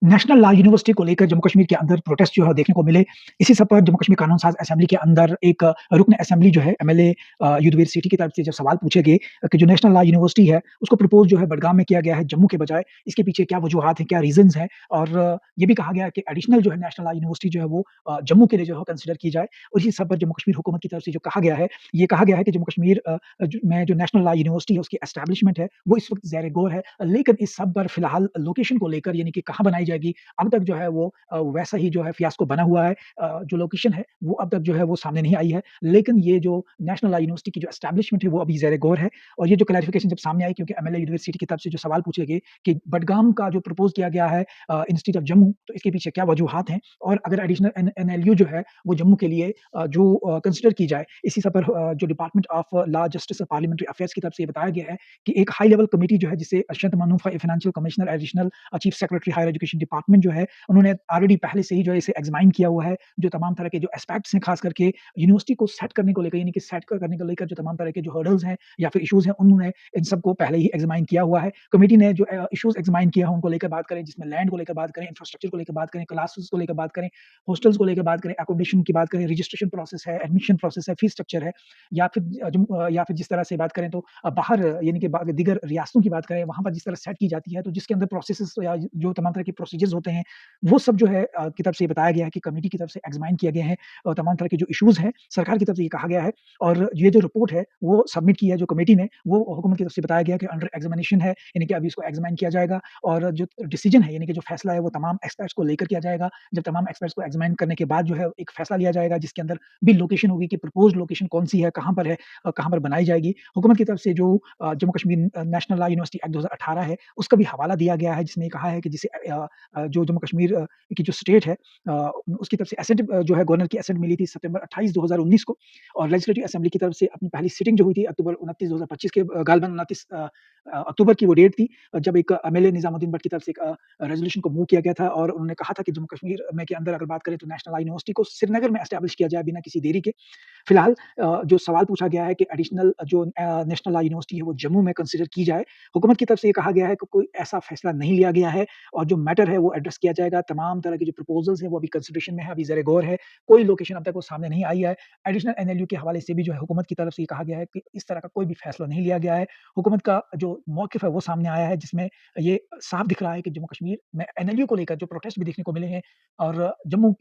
National law university को लेकर जम्मू कश्मीर के अंदर प्रोटेस्ट जो है देखने को मिले। इसी सब पर जम्मू कश्मीर कानून साज असेंबली के अंदर एक रुकन असेंबली जो है एमएलए युद्धवीर सिटी की तरफ से जब सवाल पूछे गए कि जो नेशनल लॉ यूनिवर्सिटी है उसको प्रपोज़ जो है बडगाम में किया गया है जम्मू के बजाय, इसके पीछे क्या वजूहात हैं, क्या रीज़न्स हैं? और ये भी कहा गया है कि एडिशनल जो है नेशनल लॉ यूनिवर्सिटी जो है वो जम्मू के लिए जो है कंसिडर की जाए। और इसी सब पर जम्मू कश्मीर हुकूमत की तरफ से जो कहा गया है, ये कहा गया है कि जम्मू कश्मीर जो नेशनल लॉ यूनिवर्सिटी है उसकी एस्टैब्लिशमेंट है, वो इस वक़्त ज़ेर गौर है। लेकिन इस सब पर फिलहाल लोकेशन को लेकर यानी कि कहाँ बनाई जाएगी, अब तक जो है वो वैसा ही जो है फियास्को बना हुआ है। जो लोकेशन है वो अब तक जो है वो सामने नहीं आई है। लेकिन ये जो नेशनल लॉ यूनिवर्सिटी की जो एस्टैब्लिशमेंट है वो अभी ज़ेर गौर है। और ये जो क्लैरिफिकेशन जब सामने आई क्योंकि एमएलए यूनिवर्सिटी की तरफ से जो सवाल पूछे गए कि बडगाम का जो प्रपोज़ किया गया है इंस्टीट्यूट ऑफ जम्मू, तो इसके पीछे क्या वजूहात हैं? और अगर एडिशनल एनएलयू जो है वो जम्मू के लिए जो कंसिडर की जाए, इसी सब पर जो डिपार्टमेंट ऑफ लॉ, जस्टिस और पार्लियामेंट्री अफेयर्स की तरफ से ये बताया गया है कि एक हाई लेवल कमिटी जो है जिसे अशंत मनूफा financial commissioner additional chief secretary higher education department जो है, उन्होंने ऑलरेडी पहले से ही जो है इसे एग्ज़ामाइन किया हुआ है। जो तमाम तरह के जो एस्पेक्ट्स हैं ख़ास करके यूनिवर्सिटी को सेट करने को लेकर यानी कि सेट करने को लेकर जो तमाम तरह के जो हर्डल्स हैं या फिर इश्यूज़ हैं, उन्होंने इन सबको पहले ही एग्ज़ामाइन किया हुआ है। कमिटी ने जो इश्यूज़ एग्ज़ामाइन किया है उनको लेकर बात करें, जिसमें लैंड को लेकर बात करें, इंफ्रास्ट्रक्चर को लेकर बात करें, क्लासेस को लेकर बात करें, हॉस्टल्स को लेकर बात करें, अकोमोडेशन की बात करें, रजिस्ट्रेशन प्रोसेस है, एडमिशन प्रोसेस है, फीस स्ट्रक्चर है, या फिर जिस तरह से बात करें तो बाहर यानी कि दीगर रियासतों की बात करें, वहाँ पर जिस तरह सेट की जाती है, तो जिसके अंदर प्रोसेसेस या जो तमाम तरह के प्रोसीजर्स होते हैं, वो सब जो है की तरफ से ये बताया गया है कि कमिटी की तरफ से एग्ज़ामाइन किए गए हैं और तमाम तरह के जो इश्यूज़ हैं, सरकार की तरफ से ये कहा गया है और ये जो रिपोर्ट है, वो सबमिट की है जो कमिटी ने, वो हुकूमत की तरफ से बताया गया है कि अंडर एग्ज़ामिनेशन है, यानी कि अभी इसको एग्ज़ामाइन किया जाएगा और जो डिसीजन है, यानी कि जो फैसला है, वो तमाम एक्सपर्ट्स को लेकर किया जाएगा। जब तमाम एक्सपर्ट्स को एग्ज़ामाइन करने के बाद जो है एक फैसला लिया जाएगा, जिसके अंदर भी लोकेशन होगी कि प्रपोज़्ड लोकेशन कौन-सी है, कहाँ पर है कहाँ पर बनाई जाएगी। हुकूमत की तरफ से जो Jammu Kashmir national law university act 2018 है, उसका भी हवाला दिया गया है, जिसमें कहा है कि जिसे जो जम्मू कश्मीर की जो स्टेट है उसकी तरफ से एसेट जो है गवर्नर की एसेट मिली थी सितंबर 28 2019 को और लेजिस्लेटिव असेंबली की तरफ से अपनी पहली सिटिंग जो हुई थी अक्टूबर 29 2025 के गालबन 29 अक्टूबर की वो डेट थी जब एक एमएलए निजामुद्दीन भट्ट की तरफ से एक रेज़ोल्यूशन को मूव किया गया था और उन्होंने कहा था कि जम्मू कश्मीर में के अंदर अगर बात करें तो नेशनल लॉ यूनिवर्सिटी को श्रीनगर में एस्टैब्लिश किया जाए बिना किसी देरी के। फिलहाल जो सवाल पूछा गया है कि एडिशनल जो नेशनल लॉ यूनिवर्सिटी है वो जम्मू में कंसिडर की जाए। हुकूमत की तरफ से ये कहा गया है कि कोई ऐसा फैसला नहीं लिया गया है और जो मैटर है वो एड्रेस किया जाएगा। तमाम तरह के जो प्रपोज़ल्स हैं वो अभी कंसिडरेशन में है, अभी ज़ेर गौर है। कोई लोकेशन अब तक वो सामने नहीं आई है। एडिशनल एनएलयू के हवाले से भी जो है हुकूमत की तरफ से ये कहा गया है कि इस तरह का कोई भी फैसला नहीं लिया गया है। हुकूमत का जो मौक़िफ़ है वो सामने आया है जिसमें ये साफ दिख रहा है कि जम्मू कश्मीर में एनएलयू को लेकर जो प्रोटेस्ट भी देखने को मिले हैं और जम्मू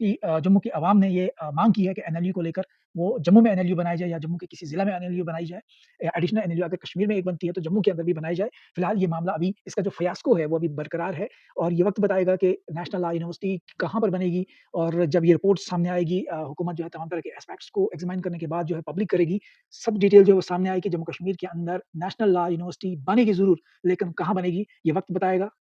की अवाम ने ये माँग की है कि एनएलयू को लेकर वो जम्मू में एनएलयू बनाई जाए या जम्मू के किसी ज़िला में एनएलयू बनाई जाए। एडिशनल एनएलयू अगर कश्मीर में एक बनती है तो जम्मू के अंदर भी बनाई जाए। फिलहाल ये मामला अभी इसका जो फ़ियास्को है वो अभी बरकरार है और ये वक़्त बताएगा कि नेशनल लॉ यूनिवर्सिटी कहाँ पर बनेगी और जब ये रिपोर्ट सामने आएगी हुकूमत जो है तमाम तरह के एस्पेक्ट्स को एग्ज़ामाइन करने के बाद जो है पब्लिक करेगी। सब डिटेल जो है वो सामने आएगी। जम्मू कश्मीर के अंदर नेशनल लॉ यूनिवर्सिटी बनेगी ज़रूर, लेकिन कहाँ बनेगी ये वक़्त बताएगा।